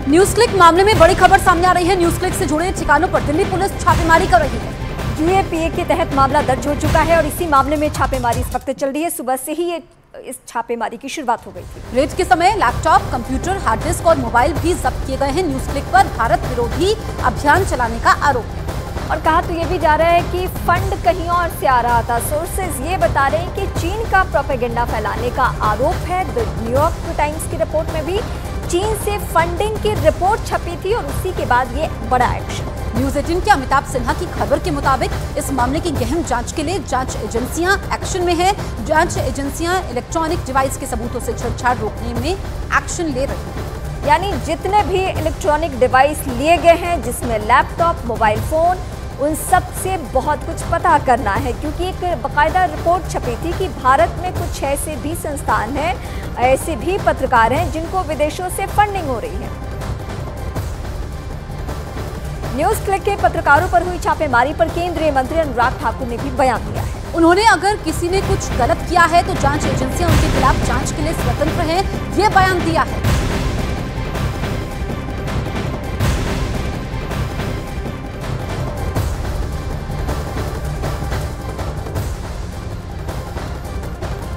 News click मामले में बड़ी खबर सामने आ रही है। न्यूज क्लिक से जुड़े ठिकानों पर दिल्ली पुलिस छापेमारी कर रही है। यूएपीए के तहत मामला दर्ज हो चुका है और इसी मामले में छापेमारी इस वक्त चल रही है। सुबह से ही इस छापेमारी की शुरुआत हो गई थी। रेड के समय लैपटॉप, कंप्यूटर, हार्ड डिस्क और मोबाइल भी जब्त किए गए हैं। न्यूज क्लिक पर भारत विरोधी अभियान चलाने का आरोप है और कहा तो ये भी जा रहा है कि फंड कहीं और से आ रहा था। सोर्सेज ये बता रहे हैं कि चीन का प्रोपेगेंडा फैलाने का आरोप है। द न्यूयॉर्क टाइम्स की रिपोर्ट में भी चीन से फंडिंग की रिपोर्ट छपी थी और उसी के बाद ये बड़ा एक्शन। न्यूज 18 के अमिताभ सिन्हा की खबर के मुताबिक इस मामले की गहन जांच के लिए जांच एजेंसियां एक्शन में है। जांच एजेंसियां इलेक्ट्रॉनिक डिवाइस के सबूतों से छेड़छाड़ रोकने में एक्शन ले रही हैं। यानी जितने भी इलेक्ट्रॉनिक डिवाइस लिए गए हैं, जिसमें लैपटॉप, मोबाइल फोन, उन सब से बहुत कुछ पता करना है, क्योंकि एक बाकायदा रिपोर्ट छपी थी कि भारत में कुछ ऐसे भी संस्थान हैं, ऐसे भी पत्रकार हैं जिनको विदेशों से फंडिंग हो रही है। न्यूज क्लिक के पत्रकारों पर हुई छापेमारी पर केंद्रीय मंत्री अनुराग ठाकुर ने भी बयान दिया है। उन्होंने अगर किसी ने कुछ गलत किया है तो जांच एजेंसियां उनके खिलाफ जांच के लिए स्वतंत्र हैं, ये बयान दिया है।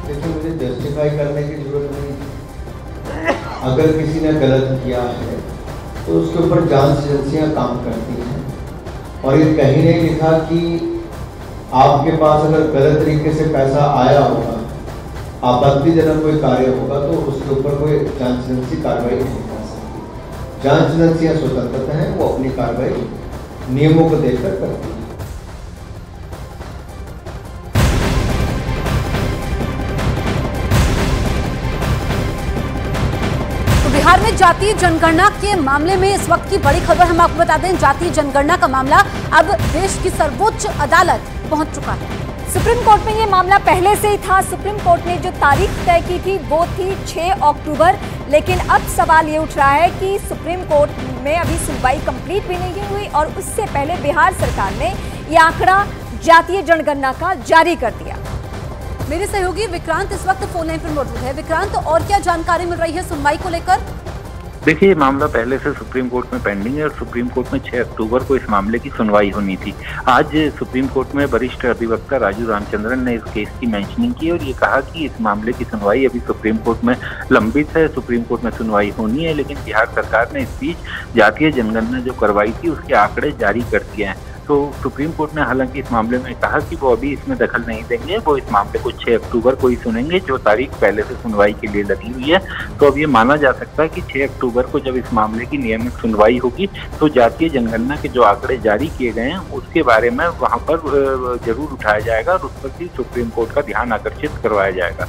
देखिए, मुझे जस्टिफाई करने की जरूरत नहीं। अगर किसी ने गलत किया है तो उसके ऊपर जांच एजेंसियां काम करती हैं और ये कहीं नहीं लिखा कि आपके पास अगर गलत तरीके से पैसा आया होगा, आपत्तिजनक कोई कार्य होगा तो उसके ऊपर कोई जांच एजेंसी कार्रवाई नहीं कर सकती। जांच एजेंसियां स्वतंत्र हैं, वो अपनी कार्रवाई नियमों को देखकर करती हैं। बिहार में जातीय जनगणना के मामले में इस वक्त की बड़ी खबर हम आपको बता दें। जातीय जनगणना का मामला अब देश की सर्वोच्च अदालत पहुंच चुका है। सुप्रीम कोर्ट में ये मामला पहले से ही था। सुप्रीम कोर्ट ने जो तारीख तय की थी वो थी 6 अक्टूबर, लेकिन अब सवाल ये उठ रहा है कि सुप्रीम कोर्ट में अभी सुनवाई कंप्लीट भी नहीं हुई और उससे पहले बिहार सरकार ने ये आंकड़ा जातीय जनगणना का जारी कर दिया। मेरे सहयोगी विक्रांत इस वक्त फोन लाइन पर मौजूद है। विक्रांत, और क्या जानकारी मिल रही है सुनवाई को लेकर? देखिए, ये मामला पहले से सुप्रीम कोर्ट में पेंडिंग है और सुप्रीम कोर्ट में 6 अक्टूबर को इस मामले की सुनवाई होनी थी। आज सुप्रीम कोर्ट में वरिष्ठ अधिवक्ता राजू रामचंद्रन ने इस केस की मेंशनिंग की और ये कहा कि इस मामले की सुनवाई अभी सुप्रीम कोर्ट में लंबित है। सुप्रीम कोर्ट में सुनवाई होनी है, लेकिन बिहार सरकार ने इस बीच जातीय जनगणना जो करवाई थी उसके आंकड़े जारी कर दिए हैं। तो सुप्रीम कोर्ट ने हालांकि इस मामले में कहा कि वो अभी इसमें दखल नहीं देंगे, वो इस मामले को 6 अक्टूबर को ही सुनेंगे, जो तारीख पहले से सुनवाई के लिए लगी हुई है। तो अब ये माना जा सकता है कि 6 अक्टूबर को जब इस मामले की नियमित सुनवाई होगी तो जातीय जनगणना के जो आंकड़े जारी किए गए हैं उसके बारे में वहाँ पर जरूर उठाया जाएगा और उस पर भी सुप्रीम कोर्ट का ध्यान आकर्षित करवाया जाएगा।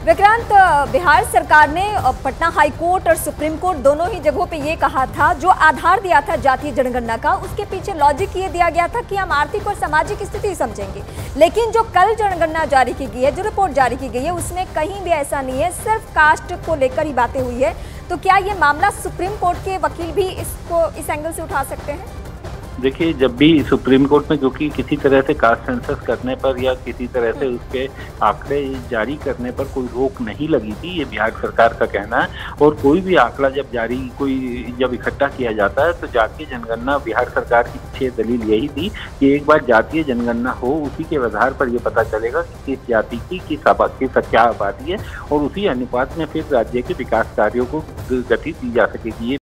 विक्रांत, बिहार सरकार ने पटना हाई कोर्ट और सुप्रीम कोर्ट दोनों ही जगहों पे ये कहा था, जो आधार दिया था जातीय जनगणना का, उसके पीछे लॉजिक ये दिया गया था कि हम आर्थिक और सामाजिक स्थिति समझेंगे। लेकिन जो कल जनगणना जारी की गई है, जो रिपोर्ट जारी की गई है, उसमें कहीं भी ऐसा नहीं है, सिर्फ कास्ट को लेकर ही बातें हुई है। तो क्या ये मामला सुप्रीम कोर्ट के वकील भी इसको इस एंगल से उठा सकते हैं? देखिए, जब भी सुप्रीम कोर्ट में क्योंकि किसी तरह से कास्ट सेंसस करने पर या किसी तरह से उसके आंकड़े जारी करने पर कोई रोक नहीं लगी थी, ये बिहार सरकार का कहना है। और कोई भी आंकड़ा जब इकट्ठा किया जाता है तो जातीय जनगणना, बिहार सरकार की पीछे दलील यही थी कि एक बार जातीय जनगणना हो, उसी के आधार पर यह पता चलेगा कि किस जाति की किस क्या आबादी है और उसी अनुपात में फिर राज्य के विकास कार्यों को गति दी जा सकेगी।